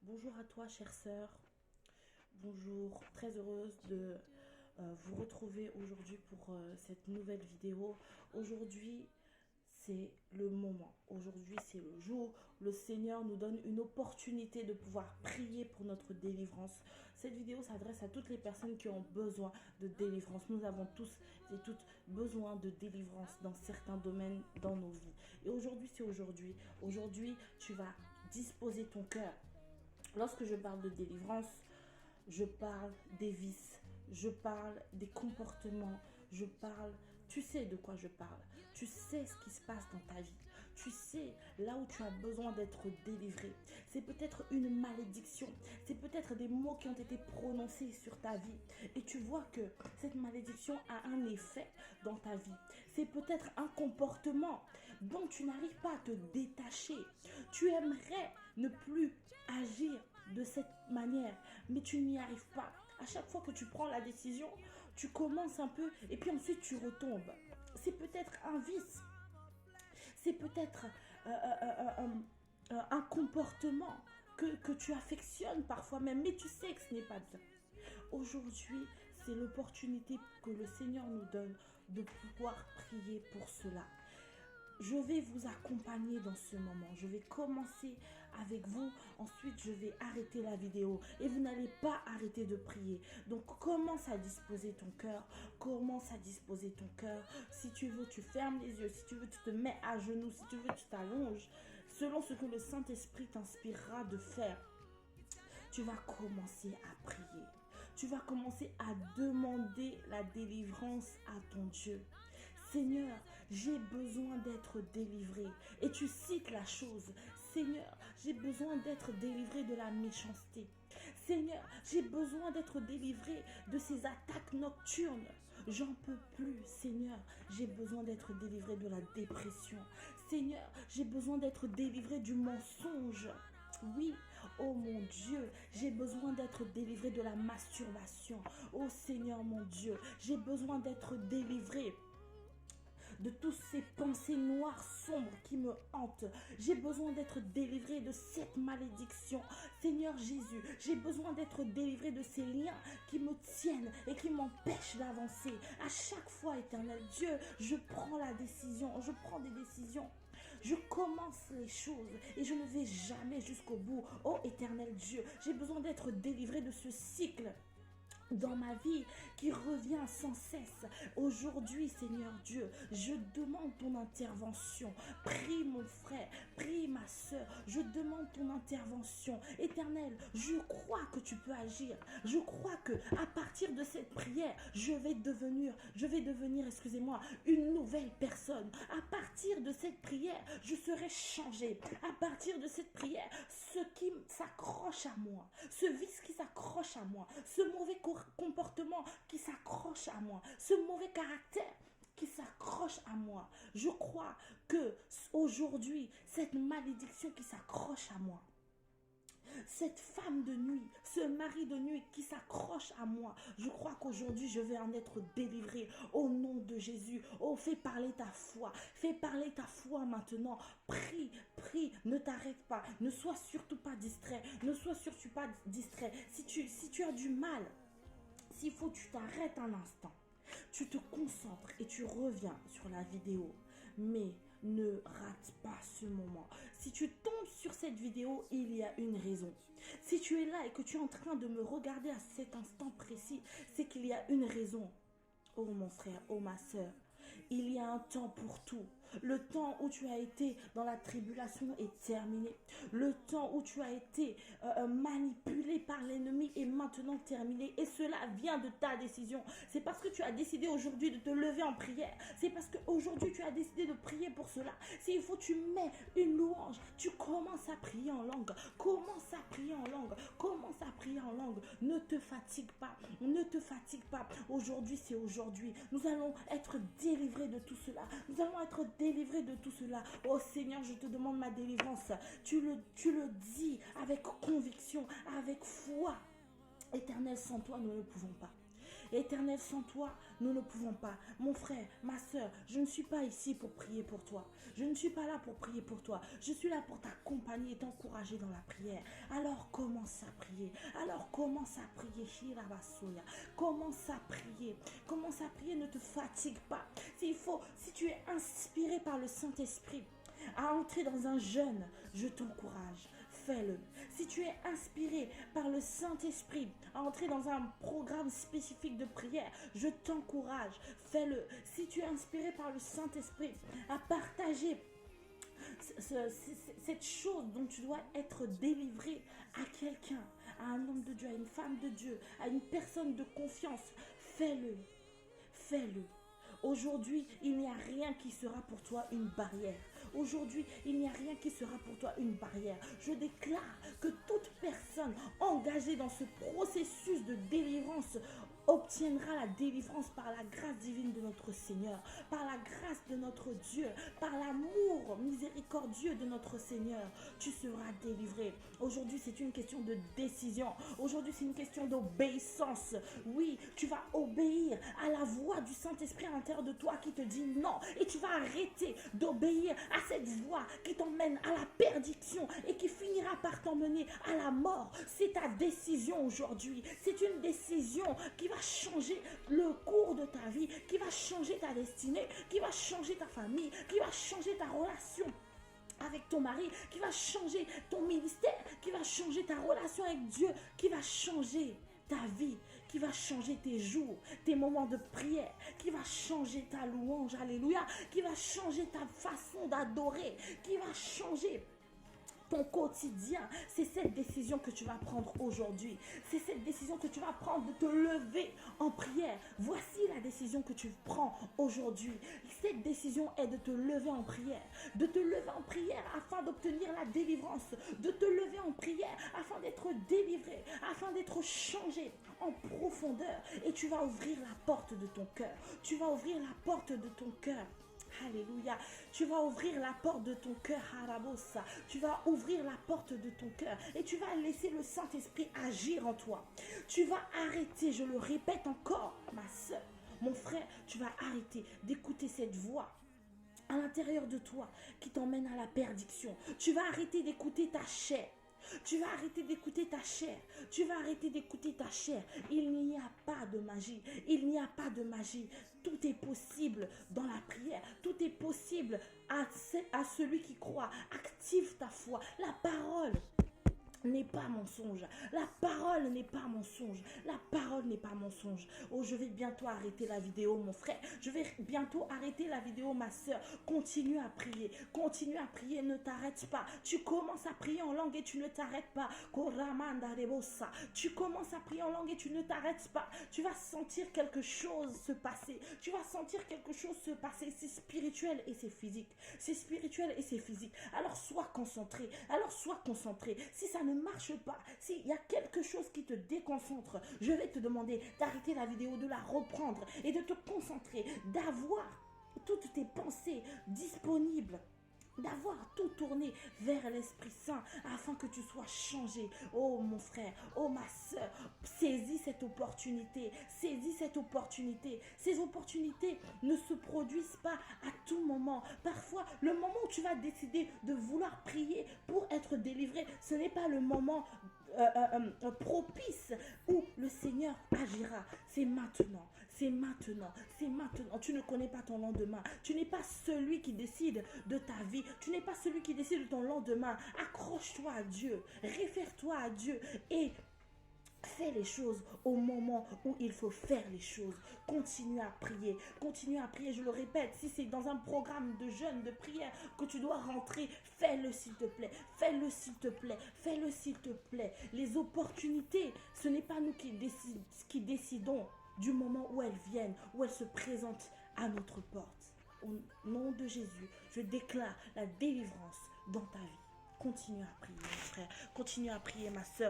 Bonjour à toi, chère sœur. Bonjour, très heureuse de vous retrouver aujourd'hui pour cette nouvelle vidéo. Aujourd'hui, c'est le moment. Aujourd'hui, c'est le jour. Le Seigneur nous donne une opportunité de pouvoir prier pour notre délivrance. Cette vidéo s'adresse à toutes les personnes qui ont besoin de délivrance. Nous avons tous et toutes besoin de délivrance dans certains domaines dans nos vies. Et aujourd'hui, c'est aujourd'hui. Aujourd'hui, tu vas disposer ton cœur. Lorsque je parle de délivrance, je parle des vices, je parle des comportements, je parle, tu sais de quoi je parle, tu sais ce qui se passe dans ta vie, tu sais là où tu as besoin d'être délivré. C'est peut-être une malédiction, c'est peut-être des mots qui ont été prononcés sur ta vie et tu vois que cette malédiction a un effet dans ta vie. C'est peut-être un comportement dont tu n'arrives pas à te détacher. Tu aimerais ne plus agir de cette manière, mais tu n'y arrives pas. À chaque fois que tu prends la décision, tu commences un peu et puis ensuite tu retombes. C'est peut-être un vice, c'est peut-être un comportement que tu affectionnes parfois même, mais tu sais que ce n'est pas bien. Aujourd'hui, c'est l'opportunité que le Seigneur nous donne de pouvoir prier pour cela. Je vais vous accompagner dans ce moment. Je vais commencer avec vous. Ensuite, je vais arrêter la vidéo. Et vous n'allez pas arrêter de prier. Donc, commence à disposer ton cœur. Commence à disposer ton cœur. Si tu veux, tu fermes les yeux. Si tu veux, tu te mets à genoux. Si tu veux, tu t'allonges. Selon ce que le Saint-Esprit t'inspirera de faire, tu vas commencer à prier. Tu vas commencer à demander la délivrance à ton Dieu. Seigneur, j'ai besoin d'être délivré. Et tu cites la chose. Seigneur, j'ai besoin d'être délivré de la méchanceté. Seigneur, j'ai besoin d'être délivré de ces attaques nocturnes. J'en peux plus, Seigneur. J'ai besoin d'être délivré de la dépression. Seigneur, j'ai besoin d'être délivré du mensonge. Oui, oh mon Dieu, j'ai besoin d'être délivré de la masturbation. Oh Seigneur mon Dieu, j'ai besoin d'être délivré de toutes ces pensées noires, sombres qui me hantent. J'ai besoin d'être délivré de cette malédiction. Seigneur Jésus, j'ai besoin d'être délivré de ces liens qui me tiennent et qui m'empêchent d'avancer. À chaque fois, Éternel Dieu, je prends la décision, je prends des décisions. Je commence les choses et je ne vais jamais jusqu'au bout. Oh Éternel Dieu, j'ai besoin d'être délivré de ce cycle dans ma vie qui revient sans cesse. Aujourd'hui, Seigneur Dieu, je demande ton intervention. Prie mon frère, prie ma soeur, je demande ton intervention. Éternel, je crois que tu peux agir. Je crois que à partir de cette prière, je vais devenir, excusez-moi, une nouvelle personne. À partir de cette prière, je serai changé. À partir de cette prière, ce qui s'accroche à moi, ce vice qui s'accroche à moi, ce mauvais comportement qui s'accroche à moi, ce mauvais caractère qui s'accroche à moi. Je crois que aujourd'hui, cette malédiction qui s'accroche à moi, cette femme de nuit, ce mari de nuit qui s'accroche à moi, je crois qu'aujourd'hui je vais en être délivré au nom de Jésus. Oh, fais parler ta foi, fais parler ta foi maintenant. Prie, prie, ne t'arrête pas, ne sois surtout pas distrait, ne sois surtout pas distrait. Si tu as du mal, s'il faut, tu t'arrêtes un instant. Tu te concentres et tu reviens sur la vidéo. Mais ne rate pas ce moment. Si tu tombes sur cette vidéo, il y a une raison. Si tu es là et que tu es en train de me regarder à cet instant précis, c'est qu'il y a une raison. Oh mon frère, oh ma soeur, il y a un temps pour tout. Le temps où tu as été dans la tribulation est terminé. Le temps où tu as été manipulé par l'ennemi est maintenant terminé. Et cela vient de ta décision. C'est parce que tu as décidé aujourd'hui de te lever en prière. C'est parce qu'aujourd'hui tu as décidé de prier pour cela. S'il faut, tu mets une louange. Tu commences à prier en langue. Commence à prier en langue. Commence à prier en langue. Ne te fatigue pas. Ne te fatigue pas. Aujourd'hui, c'est aujourd'hui. Nous allons être délivrés de tout cela. Nous allons être délivrés de tout cela. Oh Seigneur, je te demande ma délivrance. Tu le dis avec conviction, avec foi. Éternel, sans toi, nous ne pouvons pas. Éternel, sans toi, nous ne pouvons pas. Mon frère, ma soeur, je ne suis pas ici pour prier pour toi. Je ne suis pas là pour prier pour toi. Je suis là pour t'accompagner et t'encourager dans la prière. Alors commence à prier. Alors commence à prier. Commence à prier. Commence à prier, ne te fatigue pas. Si tu es inspiré par le Saint-Esprit à entrer dans un jeûne, je t'encourage. Fais-le. Si tu es inspiré par le Saint-Esprit à entrer dans un programme spécifique de prière, je t'encourage. Fais-le. Si tu es inspiré par le Saint-Esprit à partager cette chose dont tu dois être délivré à quelqu'un, à un homme de Dieu, à une femme de Dieu, à une personne de confiance, fais-le. Fais-le. Aujourd'hui, il n'y a rien qui sera pour toi une barrière. Aujourd'hui, il n'y a rien qui sera pour toi une barrière. Je déclare que toute personne engagée dans ce processus de délivrance obtiendra la délivrance par la grâce divine de notre Seigneur, par la grâce de notre Dieu, par l'amour miséricordieux de notre Seigneur. Tu seras délivré. Aujourd'hui, c'est une question de décision. Aujourd'hui, c'est une question d'obéissance. Oui, tu vas obéir à la voix du Saint-Esprit à l'intérieur de toi qui te dit non. Et tu vas arrêter d'obéir à cette voix qui t'emmène à la perdition et qui finira par t'emmener à la mort. C'est ta décision aujourd'hui. C'est une décision qui va changer le cours de ta vie, qui va changer ta destinée, qui va changer ta famille, qui va changer ta relation avec ton mari, qui va changer ton ministère, qui va changer ta relation avec Dieu, qui va changer ta vie, qui va changer tes jours, tes moments de prière, qui va changer ta louange, alléluia, qui va changer ta façon d'adorer, qui va changer ton quotidien. C'est cette décision que tu vas prendre aujourd'hui. C'est cette décision que tu vas prendre de te lever en prière. Voici la décision que tu prends aujourd'hui. Cette décision est de te lever en prière. De te lever en prière afin d'obtenir la délivrance. De te lever en prière afin d'être délivré, afin d'être changé en profondeur. Et tu vas ouvrir la porte de ton cœur. Tu vas ouvrir la porte de ton cœur. Alléluia. Tu vas ouvrir la porte de ton cœur, Harabosa. Tu vas ouvrir la porte de ton cœur et tu vas laisser le Saint-Esprit agir en toi. Tu vas arrêter, je le répète encore, ma soeur, mon frère, tu vas arrêter d'écouter cette voix à l'intérieur de toi qui t'emmène à la perdition. Tu vas arrêter d'écouter ta chair. Tu vas arrêter d'écouter ta chair. Tu vas arrêter d'écouter ta chair. Il n'y a pas de magie. Il n'y a pas de magie. Tout est possible dans la prière. Tout est possible à celui qui croit. Active ta foi. La parole n'est pas mensonge. La parole n'est pas mensonge. La parole n'est pas mensonge. Oh, je vais bientôt arrêter la vidéo, mon frère. Je vais bientôt arrêter la vidéo, ma soeur. Continue à prier. Continue à prier. Ne t'arrête pas. Tu commences à prier en langue et tu ne t'arrêtes pas. Tu commences à prier en langue et tu ne t'arrêtes pas. Tu vas sentir quelque chose se passer. Tu vas sentir quelque chose se passer. C'est spirituel et c'est physique. C'est spirituel et c'est physique. Alors sois concentré. Alors sois concentré. Si ça ne marche pas, s'il y a quelque chose qui te déconcentre, je vais te demander d'arrêter la vidéo, de la reprendre et de te concentrer, d'avoir toutes tes pensées disponibles, d'avoir tout tourné vers l'Esprit Saint afin que tu sois changé. Oh mon frère, oh ma soeur, saisis cette opportunité, saisis cette opportunité. Ces opportunités ne se produisent pas à tout moment. Parfois, le moment où tu vas décider de vouloir prier pour être délivré, ce n'est pas le moment propice où le Seigneur agira. C'est maintenant, c'est maintenant, c'est maintenant. Tu ne connais pas ton lendemain. Tu n'es pas celui qui décide de ta vie. Tu n'es pas celui qui décide de ton lendemain. Accroche-toi à Dieu, réfère-toi à Dieu et fais les choses au moment où il faut faire les choses. Continue à prier. Continue à prier. Je le répète, si c'est dans un programme de jeûne, de prière que tu dois rentrer, fais-le s'il te plaît. Fais-le s'il te plaît. Fais-le s'il te plaît. Les opportunités, ce n'est pas nous qui décidons du moment où elles viennent, où elles se présentent à notre porte. Au nom de Jésus, je déclare la délivrance dans ta vie. Continue à prier, mon frère. Continue à prier, ma soeur.